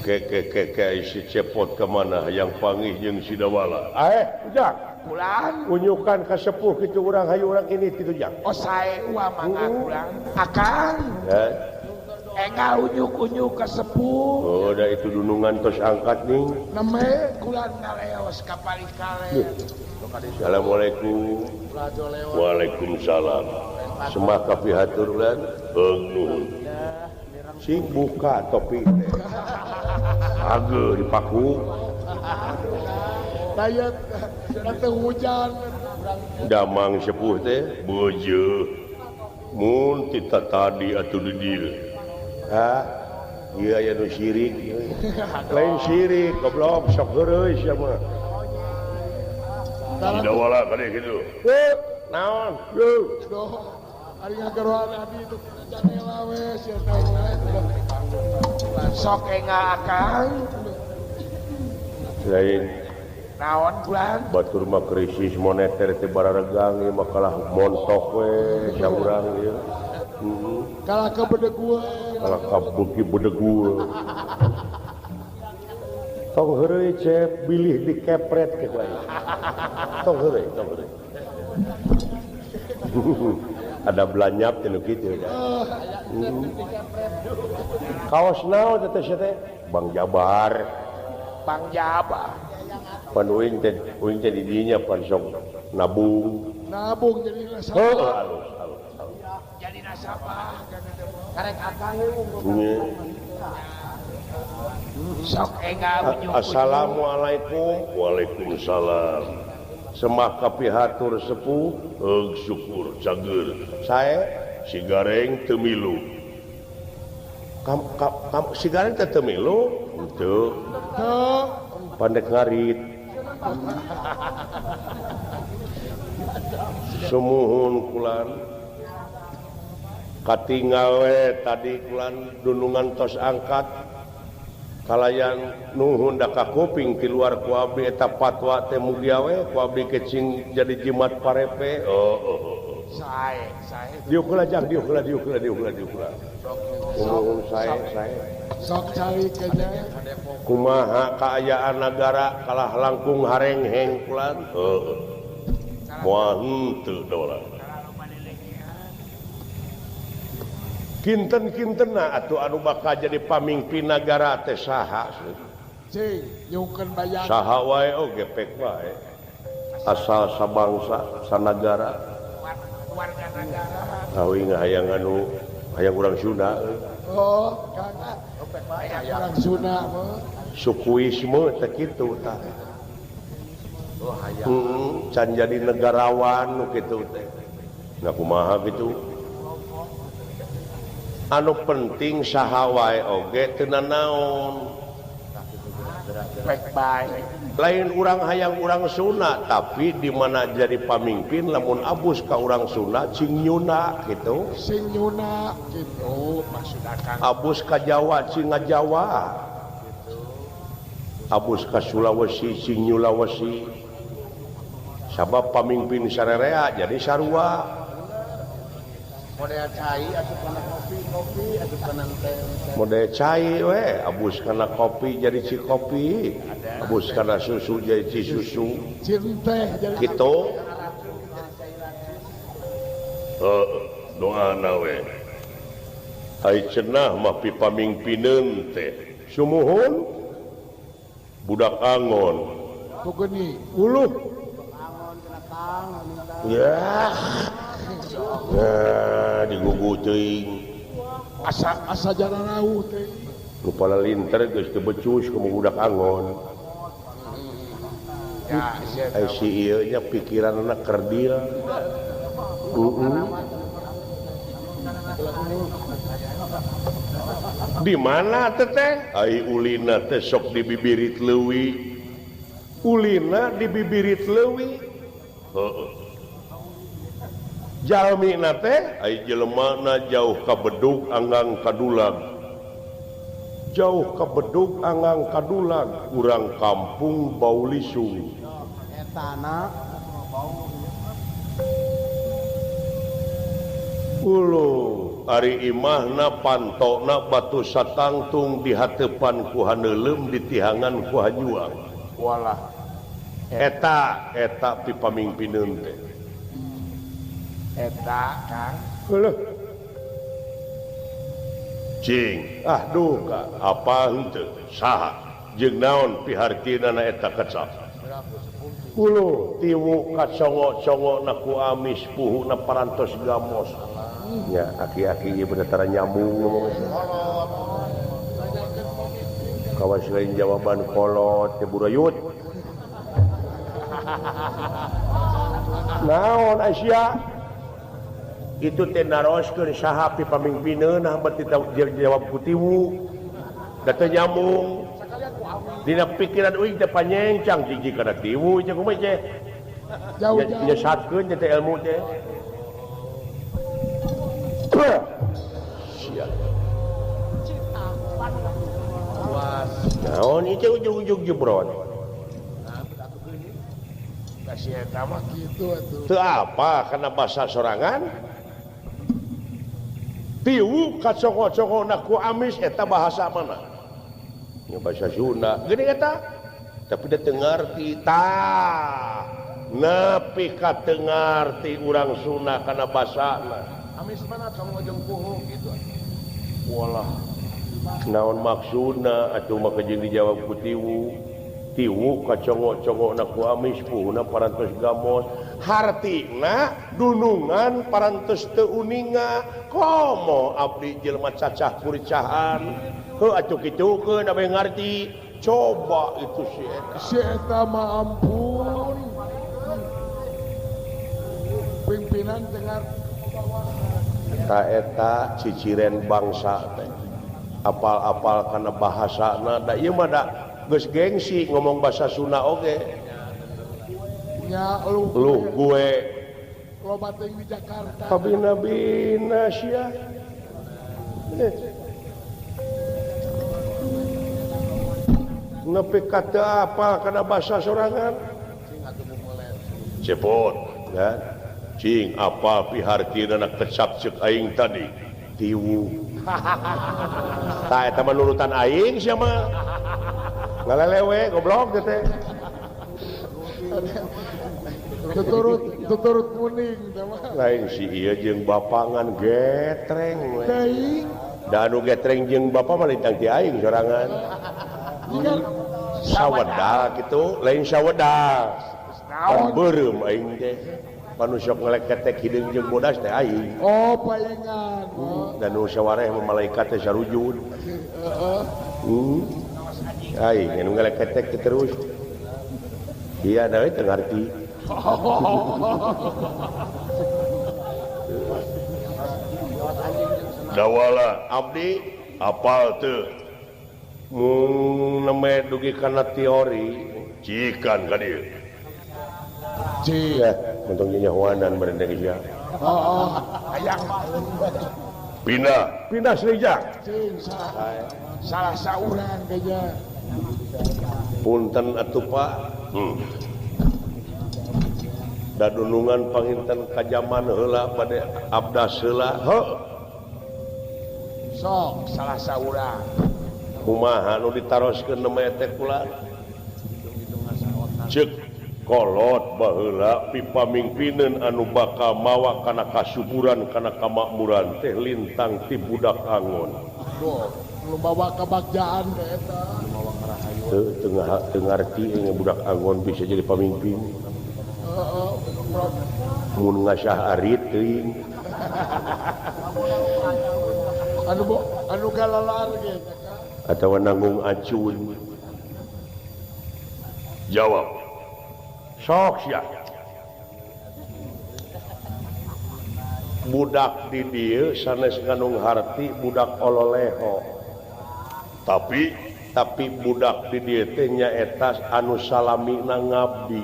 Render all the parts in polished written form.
si cepot kemana yang panggih yang sidawala ujang unyukan kasepuh gitu orang hayu orang ini gitu jang saya mangga kurang akan enggak unyuk kasepuh udah itu dunungan tos angkat nih neme kulan ngaleos kapali-kale Assalamualaikum Waalaikumsalam semaka pihatur ulan nuhun sing buka topi agel dipaku dayat nanti hujan damang sepuh teh bojo mun kita tadi atuh didil iya ya nu syirik lain syirik goblok sok heureus sia mah tidak wala kade kitu naon ari ngageroan adi itu janela we sia sok enggak akan lain naon bulan batur mah krisis moneter teh bararegang ieu mah kalah montok we sia urang ieu kalah ka bedegua kalah ka beuki bedegua tong heureuy cep bilih dikepret ke bae tong heureuy ada belanyap teh kitu ya kaos naon teh teh Bang Jabar pan uing teh di dinya pan sok nabung jadi nasabah halus jadi nasabah karek akang sok enggak Assalamualaikum Waalaikumsalam semah kapihatur sepuh syukur cager saya si gareng teu milu si gareng teh teu milu teu pandek ngarit sumuhun kulan katinggal we tadi kulan dunungan tos angkat kalayan nuhun da ka kuping ti luar ku abdi eta fatwa teh mugia we ku abdi kecing jadi jimat parepe sae diukula jang diukula sae sok cari kenya kumaha kaayaan negara kalah langkung harengheng kulan moal henteu dolar kinten-kintena atuh anu bakal jadi pamimpin negara teh saha cing nyungkeun bayar saha wae oge pek wae asal sabangsa sanagara warga negara awi hayang anu hayang urang Sunda kagak pek wae urang Sunda mah sukuisme teh kitu tah can jadi negarawan nu kitu teh nah kumaha kitu anu penting saha wae oge teu nanaon pek bae lain urang hayang urang Sunda tapi di mana jadi pamimpin lamun abus ka urang Sunda cing nyuna gitu maksud akang abus ka Jawa cing ngajawa abus ka Sulawesi cing Nyulawesi sabab pamimpin sarerea jadi sarua model cai atuh kana kopi atuh kana teh model cai we abus kana kopi jadi ci kopi abus kana susu jadi ci susu teh jadi gitu doana we ai cenah mah pipamingpineun teh sumuhun budak angon pokoknya uluh ya digugu teuing asa jalan rauh teh nu palalinter geus teu becus ku budak angon ya ai si ieu nya pikiranna kerdil di mana teh ai ulina teh sok di bibirit leuwih ulina di bibirit leuwih jalmina teh ai jelemana jauh ka bedug anggang kadulag jauh ka bedug anggang kadulag urang kampung Baulisung etana uluh Ari imahna pantokna batu satangtung di hatepan ku haneulem di tihangan ku hajuang. Walah. Eta pipamingpineun teh. Eta Kang. Heuh. Cing, duh ka apa henteu? Saha? Jeung naon pihartina eta kecap? Kulo tiwu kacongo-congona ku amis puhuna parantos gamos. Ya, aki-aki ieu bener tara nyambung ngomong. Kawas lain jawaban kolot teh burayut. Naon Asia? Itu teh naroskeun saha pipamingpineunna beuti jawab ku tiwu. Da teu nyambung. Dina pikiran uing teh panyencang jiji kana tiwu jeung kumaha teh. Jauh-jauh nyesatkeun teh ilmu teh. Sia. Naon ieu ujug-ujug jebrot. Kasih eta mah kitu atuh. Teu apa kana basa sorangan. Tiwu kacongo-congona ku amis eta bahasa mana? Nya bahasa Sunda. Gede eta. Tapi da teu ngarti tah. Nepi ka teu ngarti urang Sunda kana basana. Amis mana congo jeung puhu gitu. Walah. Naon maksudna atuh mah jeung dijawab ku tiwu. Tiwu kacongo-congona ku amis puhuna parantos gamos. Hartina dunungan parantos teu uninga. Komo abdi jelema cacah kuricahan. Heuh atuh kitukeun abeh ngarti. Coba itu si eta. Si eta mah ampun. Pimpinan dengar Eta ciciren bangsa teh. Apal-apal kana bahasana da ieu mah da geus gengsi ngomong bahasa Sunda oge. Nya lu Gue loba teuing di Jakarta. kabina-bina sia. Nepi kata apa kana bahasa sorangan? Cepot, ya. Cing apa pihartina kecap ceuk aing tadi? Tiwu. Tah eta mah nurutan aing sia mah. Ngalelewe goblok teh. Tuturut kuning teh mah. Lain si ieu jeung bapangan getreng we. Teuing. Da anu getreng jeung bapa mah lintang ti aing sorangan. Saweda kitu, lain saweda. Pan beureum aing teh. Panu sok ngeleketek hideung jeung bodas teh aing. Oh, palingan. Dan nu sawareh mah malaikat teh sarujud. Aing anu ngeleketek terus. Iya da teu ngarti. Dawala abdi apal teu. Mun neme dugi kana teori cikan ka dieu. Cik. Ya, untung nyahuanan bareng sia. Hayang Pindah Srijang. cing salah saurang kayaknya. Punten atuh Pak. Da dunungan panginten ka jaman heula bade abdas heula. Heuh. Sok salah saurang. Kumaha nu ditaroskeun nama teh kula? Ceuk kolot baheula pipamingpineun anu bakal mawa kana kasuburan kana kamakmuran teh lintang ti budak angon. Duh, lu bawa kebagjaan ke eta. Teu ngarti nya budak angon bisa jadi pamimpin. Mun ngasah arit teuing. Anu galalar ge. Atawa nanggung acun. Jawab. Sok sia. Budak di dieu sanes ngandung harti budak ololeho. Tapi budak di dieu teh nyaeta anu salamina ngabdi.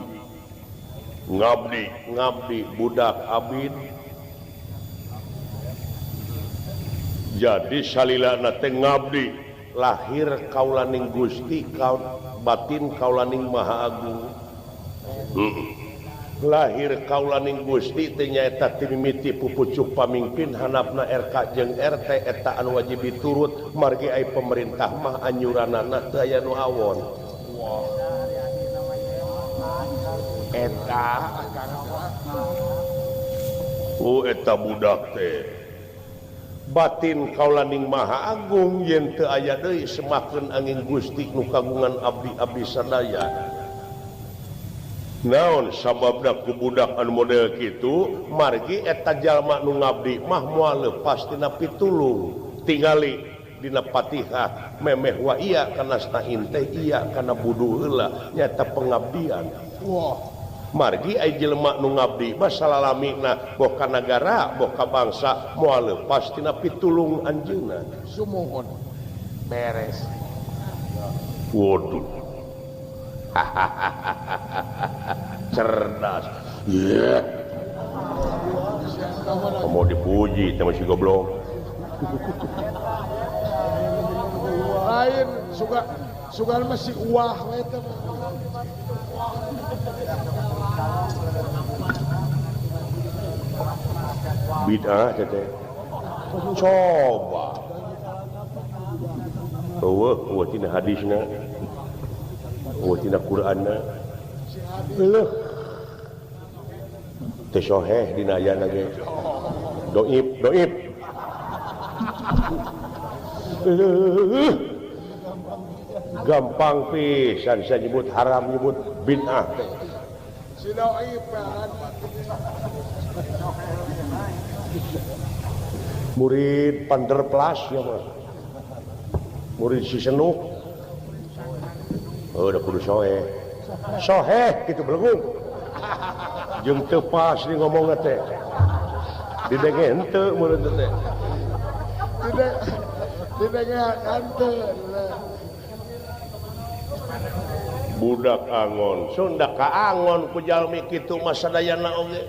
Ngabdi budak abid. Jadi salilana teh ngabdi. Lahir kaulaning Gusti batin kaulaning Maha Agung. lahir kaulaning Gusti teh nyaeta ti mimiti pupucuk pamimpin handapna RK jeung RT eta anu wajib diturut margi aya pemerintah mah anyuranana teu aya nu awon. Eta eta budak teh batin kaulaning Maha Agung yen teu aya deui semakeun angin Gusti nu kagungan abdi-abdi sadaya. Naon sababna ku budak anu model kitu margi eta jalma nu ngabdi mah moal lepas tina pitulung tingali dina Fatihah memeh wa iya kana stain teh iya kana budu heula nyaeta pengabdian. Margi aya jelema nu ngabdi mah salalamina boh ka nagara boh ka bangsa moal lepas tina pitulung anjeunna. Sumuhun beres. Waduh. Cerdas. Yeah. Mau dipuji sama si goblok. Lain suka masih wah we teh. Bid'ah teh. Coba. Eueuh tina hadisna. Tina Qur'anna. Leuh. Teu soheh dina ayana ge. Doib. Leuh. Gampang pisan saya nyebut haram nyebut bid'ah teh. Si doib Murid Panderplas ya Mas. Murid si Senuk. Udah kudu soheh gitu belum jeung teu pas di ngomong teh didenge henteu murid teh didenge henteu budak angon Sunda ka angon ku jalmi kitu mah sadayana oge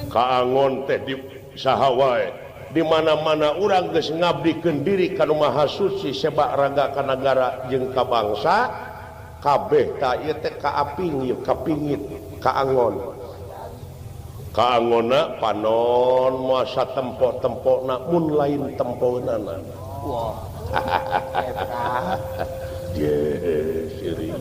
ka angon teh di saha wae di mana-mana urang geus ngabdikeun diri ka Nu Maha Suci sebak raga ka nagara jeung ka bangsa kabeh ta ieu teh kaaping kapingit ka angon ka angonna panon moal satempo-tempona mun lain tempoeunana. Wah. Yes, siri.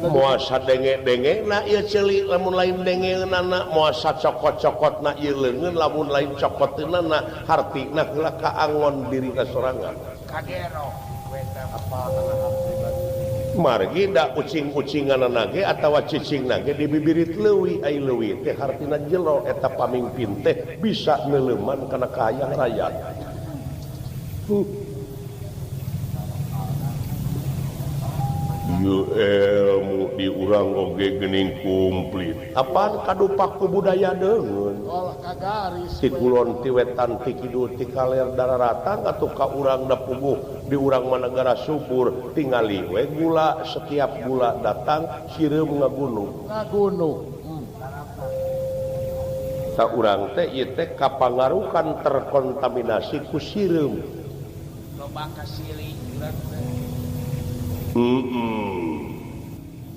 Moal sadenge-denge na ieu ceuli lamun lain dengeunana moal sacokot-cokotna ieu leungeun lamun lain cokoteunana hartina heula ka angon dirina sorangan. Kagero apa margi da ucing-ucinganna ge atawa cicingna ge di bibirit leuwih ai leuwih teh hartina jelo eta pamimpin teh bisa neuleuman kana kahayang rakyat. Ieu ilmu di urang oge geuning kumplit. Apaan kadupak ku budaya deungeun? olah kagaris. Ti kulon ti wetan ti kidul ti kaler dararatan atuh ka urang da puguh di urang managara subur tingali we gula setiap gula datang sireum ngagunung. Ta urang teh ieu teh kapangaruhan terkontaminasi ku sireum. Loba ka silih urang teh.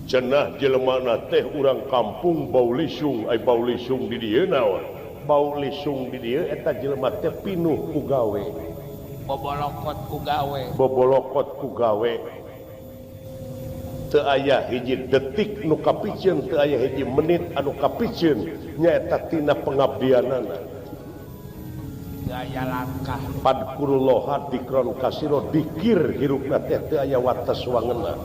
Cenah jelemana teh urang kampung bau lisung ai bau lisung di dieu naon bau lisung di dieu eta jelema teh pinuh ku gawe bobolokot ku gawe teu aya hiji detik nu kapicieun teu aya hiji menit anu kapicieun nyaeta tina pengabdianana. Gaya langkah Padkurullaha dikron kasiro dikir hirupna teh teu aya wates wangeunna.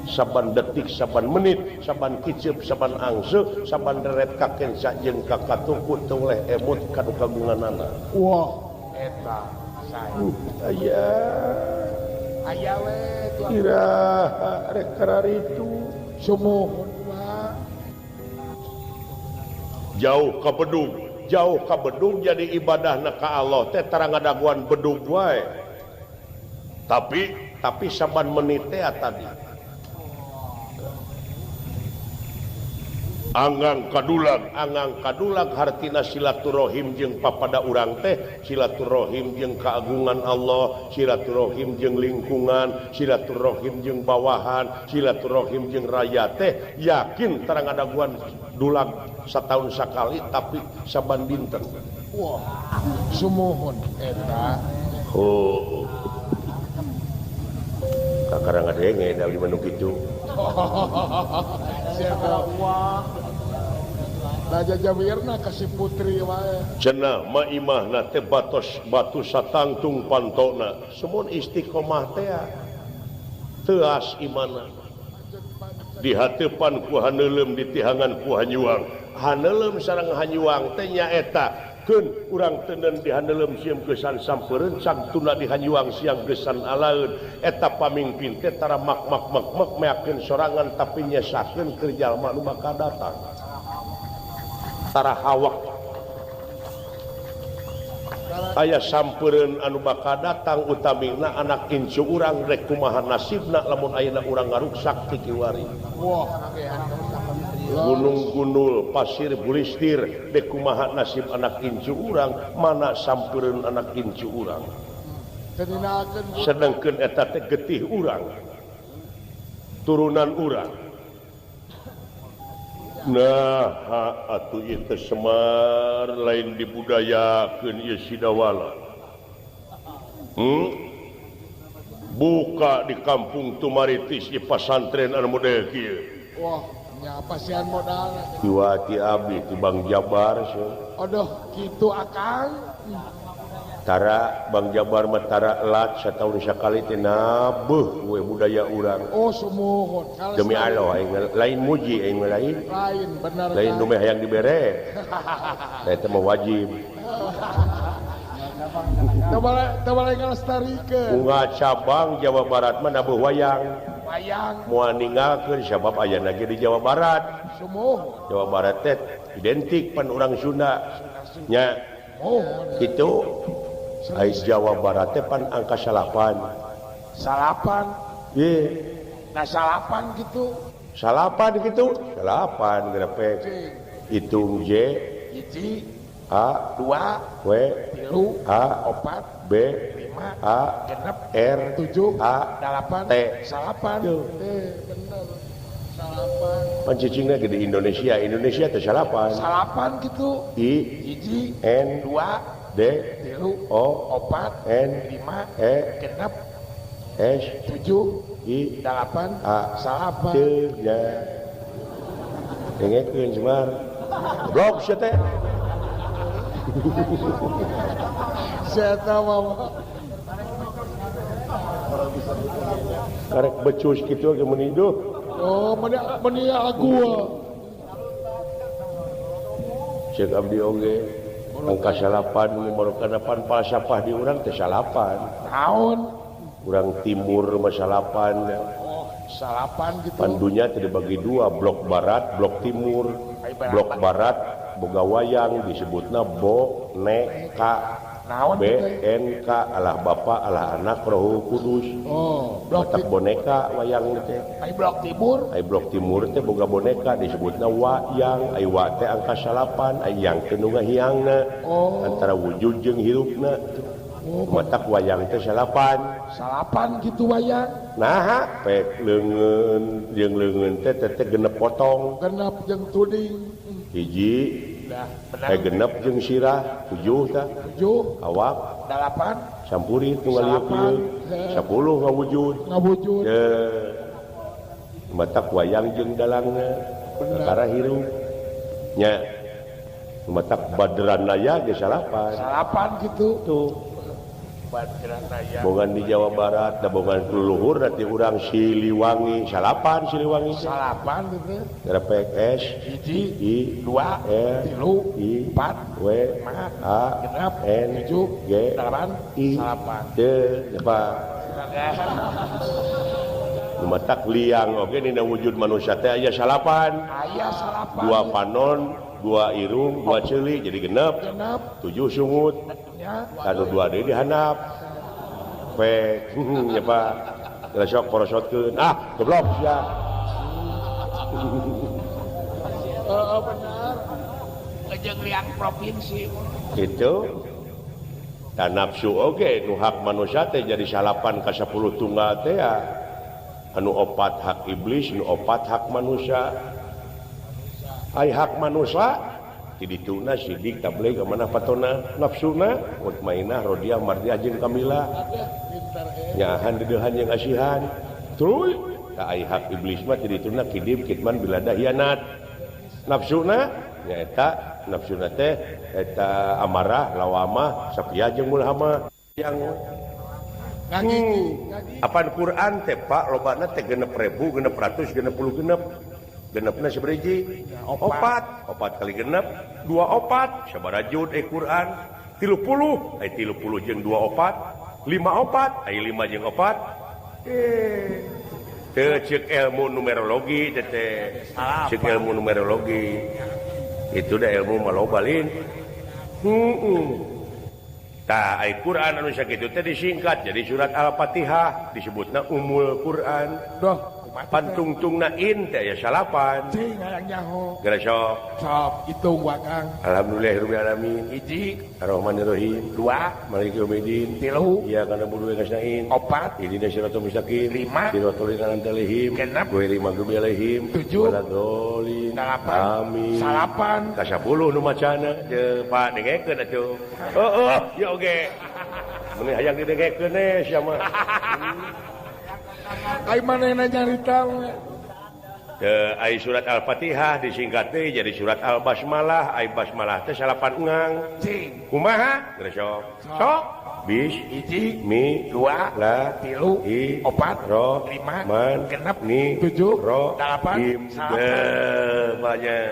Saban detik, saban menit, saban kiceup, saban angse, saban deret kakenca jeung kakatuku teu leh emut kanu kagunganana. Wah, eta saya. Aya we tuh. Iraha rek kararitu sumuhun Pak. Jauh ka bedug jadi ibadahna ka Allah teh tara ngadaguan bedug wae. Tapi saban menit teh tadi. Anggang kadulag hartina silaturahim jeung papada urang teh silaturahim jeung keagungan Allah silaturahim jeung lingkungan silaturahim jeung bawahan silaturahim jeung raya teh yakin tarang adaguan dulag setahun sekali tapi saban dinten wah sumuhun eta kakarang ngadenge da di manuk itu Raja Jawirna kasih putri wae. Cenah maimahna teh batu satangtung pantona. Semun istiqomah teh teuas imanna. Dihateupan ku haneulem ditihangan ku hanyuang. Haneulem sareng hanyuang teh nyaeta keun urang teuneun di haneulem sieum geusan sampeureun sangtuna di hanyuang siang geusan alaeun. Eta pamingpin teh tara mak meakeun sorangan tapi nyesakeun keur jalma nu bakal datang. Tara hawak aya sampeureun anu bakal datang utamina anak incu urang rek kumaha nasibna lamun ayeuna urang ngaruksak ti kiwari gunung gundul pasir bulistir rek kumaha nasib anak incu urang mana sampeureun anak incu urang sedengkeun eta teh getih urang turunan urang. Nah atuh ieu Semar lain dibudayakeun ieu Sidawala. Buka di kampung Tumaritis di pasantren anu model kieu. Wah, nya pasian modal. Kiwati abdi ti Bang Jabar seuh. Aduh, kitu Akang. Tara Bang Jabar mah tara elat sataun sakali teh nabeuh we budaya urang. Oh sumuhun. Demi Allah aing lain muji aing lain. Lain bener. Lain nu meh hayang dibere. Eta mah wajib. Teu balik ngalestarikeun. Bunga cabang Jawa Barat mah nabuh wayang. Wayang. Moal ninggalkeun sabab aya lagi di Jawa Barat. Sumuhun. Jawa Barat teh identik pan urang Sunda. Nya kitu. Ai Jawa Barat teh pan angka 8. Salapan. Ye. Nah salapan gitu. Salapan gitu. 8 grepek. Hitung J. Hiji. A. 2. W. 3. A. 4. B. 5. A. 6. R. 7. A. 8. T. Salapan. Bener. Salapan. Pancicingna di Indonesia. Indonesia teh salapan. Salapan gitu. I. Hiji. N. 2. D. 3. O. 4. N. 5. E. 6. S. 7. I. 8. A. Salapan. Teu nya. Dengekeun Semar. Blok sia teh. Saya tahu mama. Karek becus kitu ge mun hidup. Oh, meni agua. Cek abdi oge. Angka 8 memerlukan pan pasapah di urang teh 8. Naon? Urang timur mah 8. Oh, salapan gitu. Pandunya teh dibagi 2, blok barat, blok timur. Blok barat boga wayang disebutna boneka. Naon BNK Allah Bapa Allah Anak Roh Kudus. Oh, blok boneka wayang teh. Ai blok timur. Ai blok timur teh boga boneka disebutna wayang. Ai wa teh angka 8, ai yang teh nu ngahiangna. Oh. Antara wujud jeung hirupna. Oh, matak wayang teh 8. Salapan gitu wayang. Nah, pek leungeun jeung leungeun teh genep potong. Genep jeung tuding. Hiji. Dah, benar. Genep jeung sirah 7 tah. 7. Awak 8. Sampuri tunggal lieu 10 ngawujud. Ngawujud. Matak wayang jeung dalangna. Perkara hirup. Nya. Matak badranaya ge 8. Salapan gitu. Tuh. Badranaya. Bongan di Jawa Barat, da bongan luhur nanti urang Siliwangi, 8 Siliwangi. Salapan gitu. Grepek S. Hiji. I. 2. R. 3. I. 4. W. A. Genep. N. 7. G. 8. I. Salapan. Teu, apa? Matak liang oge dina wujud manusia teh aya 8. Aya salapan. 2 panon, 2 irung, 2 ceuli jadi genep. 7 sungut. Anu 2 deui dihandap. Pek nya Pak. Resok porosotkeun. Ah, goblok sia. benar. Jeung liang provinsi. Gitu. Dan nafsu oge nu hak manusia teh jadi salapan ka 10 tunggal teh ya. Anu 4 hak iblis, nu 4 hak manusia. Ai hak manusia ti dituna sidik tabligh ka mana patona nafsuna mutmainah rodiah mardiah jeung kamila. Nyahan dedehan jeung asihan. Tuluy ka ai hak iblis mah ti dituna kidib kitman bilada hianat. Nafsuna nyaeta nafsuna teh eta amarah, lawamah, sapiah jeung mulhamah yang apaan Quran teh Pak lobana teh 6.000, 600, 60 genepna sabaraji? 4 kali genep 24 sabaraha juz Quran 30 aya 30 jeung 24 54 aya 5 jeung 4 teu ceuk ilmu numerologi teh ceuk ilmu numerologi itu dah ilmu maloba lin tah aya Quran anu sakitu teh disingkat jadi surat Al-Fatihah disebutna Ummul Quran pantungtungna in teh aya 8 cing hayang nyaho gara sok hitung wakang alhamdulillahirabbil alamin 1 Ar-Rahmanir-Rahim 2 Maliki Yaumiddin 3 ya kana budu kasnain 4 idina siratal mustaqim 5 siratal ladzina an'amta 6 ghairil maghdubi alaihim 7 waladhdallin 8 amin 8 ka 10 nu macana teu Pak dengekeun atuh ya oge mun hayang didengekeun sia mah ai manehna nyarita ai surat Al-Fatihah disingkat teh jadi surat Al-Basmalah ai basmalah teh 8 engang kumaha geus sok bis 1 mi 2 la 3 4 ro 5 man genep ni 7 ro 8 banyak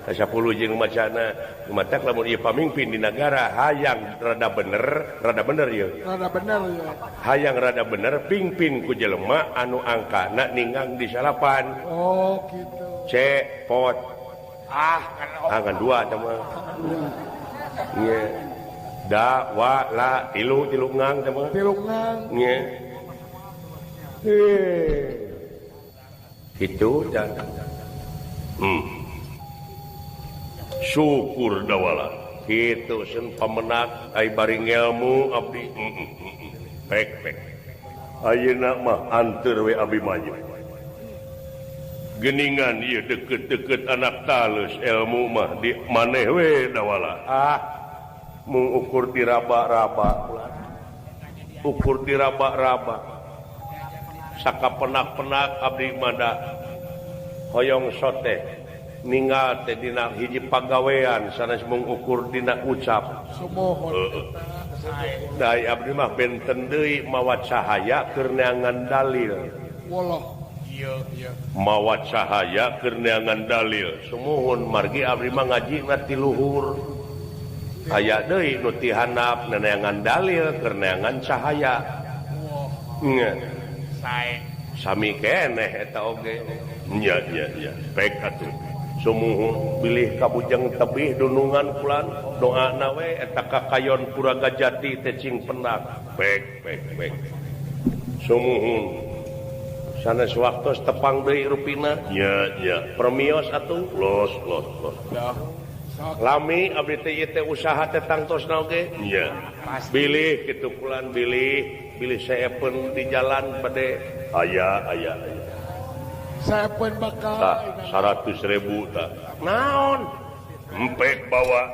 10 jeung macana matak lamun ieu pamimpin di negara hayang rada bener ieu hayang rada bener pingpin ku jelema anu angkana ninggang di salapan gitu cepot kan 2 tah mah ieu da wa la tilu ngang tah mah ieu kitu dan syukur dawala kitu sen pamenak ai bari ngelmu abdi pek ayeuna mah anteur we abi maju geuningan ieu deukeut-deukeut anak talus ilmu mah di maneh we dawala mung ukur diraba-raba sakapenak-penak abdi mada hoyong soteh ninggal teh dina hiji pagawean sanes mung ukur dina ucap sumohon dai abdi mah benten deui mawa cahaya keur neangan dalil wallah mawa cahaya keur neangan dalil sumuhun margi abdi mah ngajina ti luhur aya deui nu ti handap neangan dalil keur neangan cahaya ngeun sae sami keneh eta oge nya baik atuh sumuhun bilih kabujang tebih dunungan kulan doana we eta kakayon Puraga Jati teh cing penak baik sumuhun sanes waktos tepang deui rupina nya permios atuh los lami abdi teh ieu teh usaha teh tangtosna oge nya bilih kitu kulan bilih saepeun di jalan bade aya saya pun bakal 100.000 tak naon empek bawa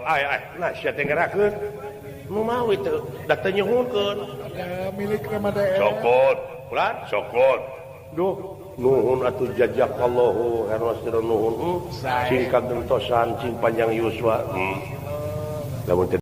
nah sia teh ngerakeun nu mau itu da teh nyuhunkeun ada milik Ramadhan cokot ulah cokot duh nuhun atuh jazakallahu khairan nuhun cing kagentosan cing panjang yuswa lamun